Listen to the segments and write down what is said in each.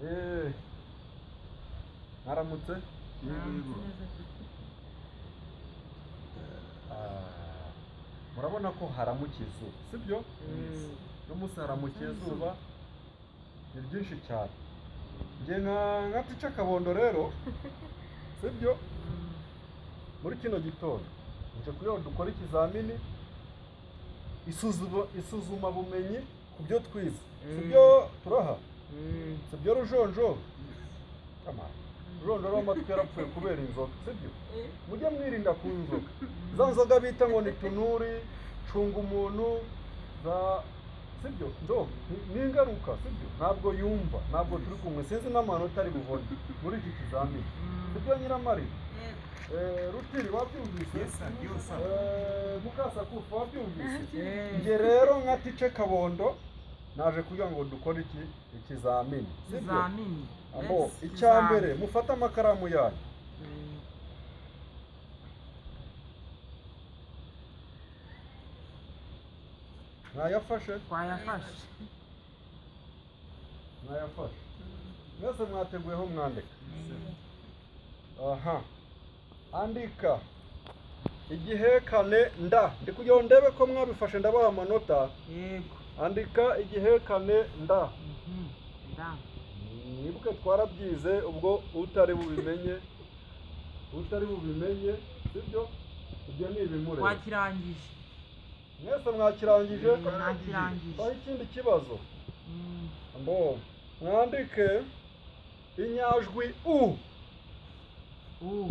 Eh, Mwaramutse? Yego. Murabona ko haramukiye izuba, sibyo? Uno munsi haramukiye izuba, ni ryinshi cyane. Njye nka Tica Kabondo rero, sibyo? Muri kino gitondo, nje kugira ngo dukore ikizamini, isuzuma bumenyi ku byo twize. Sibyo turaha? Sibyo rujonjo? Rujonjo amatwi yarapfuye kubera inzoga, sibyo? Mujye mwirinda ku inzoga. Za nzoga bita ngo ni tunuri, cunga umuntu, sibyo? Ni ingaruka, sibyo? Ntabwo yumva, ntabwo turi kumwe, sinzi n'amanota ari bubone muri iki kizamini. Sibyo Nyiramari? Rutiri wabyumvise? Mukasakufu wabyumvise? Njye rero nka Tica Kabondo naje kugira ngo dukore ikizamini, sibyo? Abo icyambere mufate amakaramu yanyu. Mwayafashe? Twayafashe. Mwayafashe. Mwese mwateguyeho mwandika. Aha. Andika igihekane nda. Ndi kugira ngo ndebe ko mwabifashe ndabaha amanota. Yego. Andika igihekane nda. Nda. Nibuke twarabyize ubwo utari bubimenye. Sibyo? Ibyo ni ibimure. Twakirangije. Mwese mwakirangije? Mwakirangije. Baho ikindi kibazo. Mbo mwandike inyajwi u. U.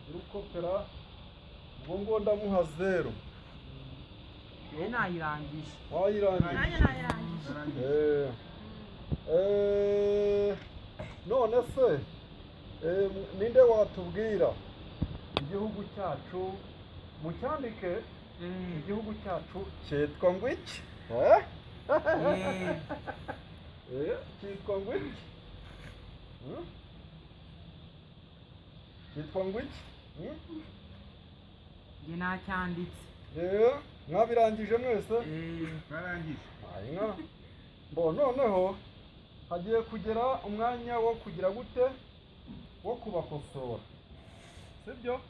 Urukopera ubwo ndamuha 0. Nayirangije. Wayirangije? None se ninde watubwira igihugu cyacu mucyandike? Igihugu cyacu cyitwa ngo iki? Cyitwa ngo iki? Cyitwa ngo iki? Njye nacyanditse. Mwabirangije mwese? Barangije. Bo noneho hagiye kugera umwanya wo kugira gute? Wo kubakosora. Sibyo?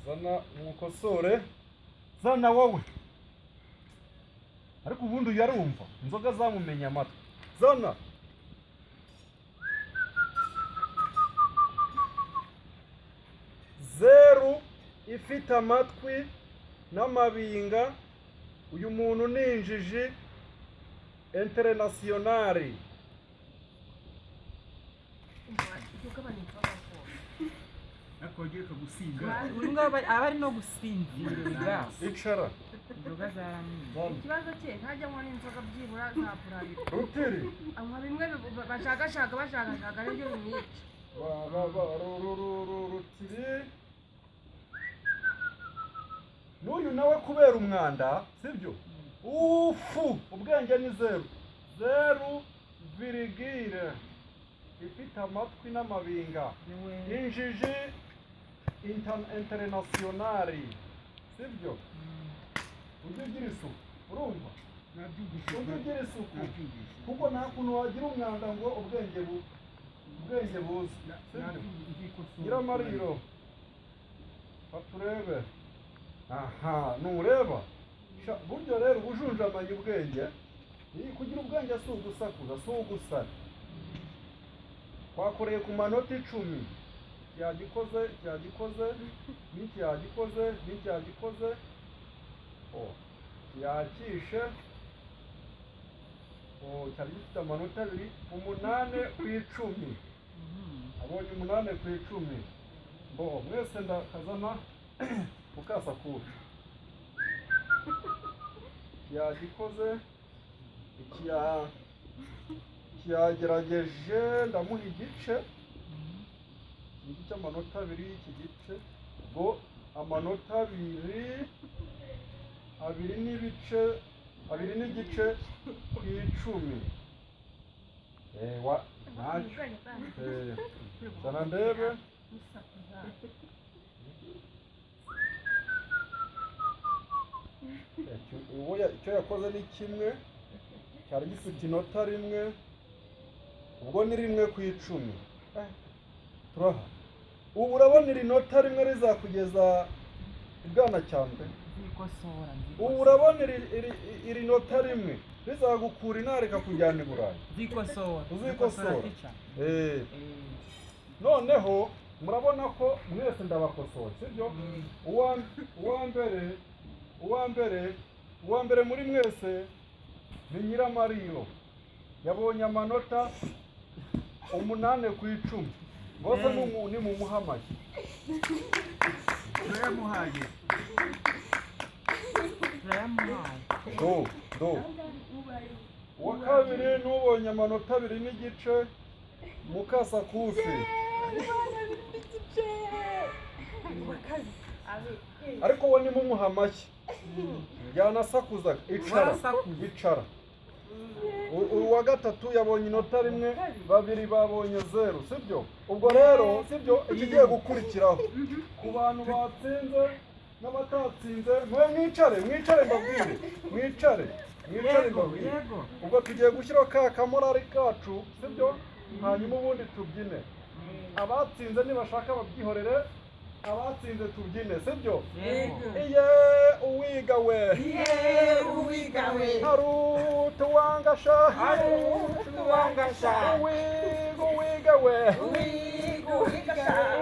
Zana umukosore. Zana wowe. Ariko ubundi uyarumva. Inzoga zamumenya amatwi. Zana. Zeru ifite amatwi n'amabinga. Uyu muntu ni injiji internationali. Nakongeye kugusinda. Abari no gusinzira. Icara. Inzoga zaramye. Ikibazo cye ntajyamo n'inzoga byibura za purari. Rutiri. Anywa bimwe bashakashaka n'ibyo bimwica. Rutiri. N'uyu nawe kubera umwanda, sibyo? Ubwenge ni 0. 0 virigire. Ifite amatwi n'amabinga. Injiji internationali. Sibyo? Ujye ugira isuku. Urumva? Ujye ugira isuku. Kuko nta kuntu wagira umwanda ngo ubwenge buze. Nyiramariro. Baturebe. Aha, nureba. Buryo rero ubujunjamanye ubwenge. Kugira ubwenge si ugusakuza, si ugusara. Twakoreye ku manota 10. Cyagikoze, n'icyagikoze. Yakishe. Cyari gifite amanota 2, 8 ku 10. Abonye 8 ku 10. Bo mwese ndakazana Mukasakufu. Cyagikoze. Cyagerageje ndamuha igice. Iki cy'amanota 2 iki gice. Bo amanota 2 n'igice ku 10. Ntacyo. Zana ndebe. Uwo icyo yakoze ni kimwe, cyari gifite inota rimwe, ubwo ni 1 ku 10. Turaha. Ubu urabona iri nota rimwe rizakugeza ibwana cyane. Zikosora. Ubu urabona iri nota rimwe rizagukura intare ikakujyana i Burayi. Zikosora. Uzikosora. Teacher. Noneho murabona ko mwese ndabakosoye, sibyo? Uwa mbere muri mwese ni Nyiramariro. Yabonye amanota 8 ku 10. Bose ni mu muhamaki. turayamuhaye Do. Uwa kabiri n'ubonye amanota 2 n'igice, Mukasakufi. Ariko we ni mu muhamaki. Yanasakuzaga. Icara. Uwa gatatu yabonye inota 1, 2 babonye 0, sibyo? Ubwo rero, sibyo, ikigiye gukurikiraho ku bantu batsinze n'abatatsinze, mwicare mbabwire. Mwicare mbabwire. Ubwo tugiye gushyiraho ka kamorari kacu, sibyo? Hanyuma ubundi tubyine. Abatsinze nibashaka babyihorere, abatsinze tubyine, sibyo? Iye uwiga we. Harutuwangasha. Uwiga we.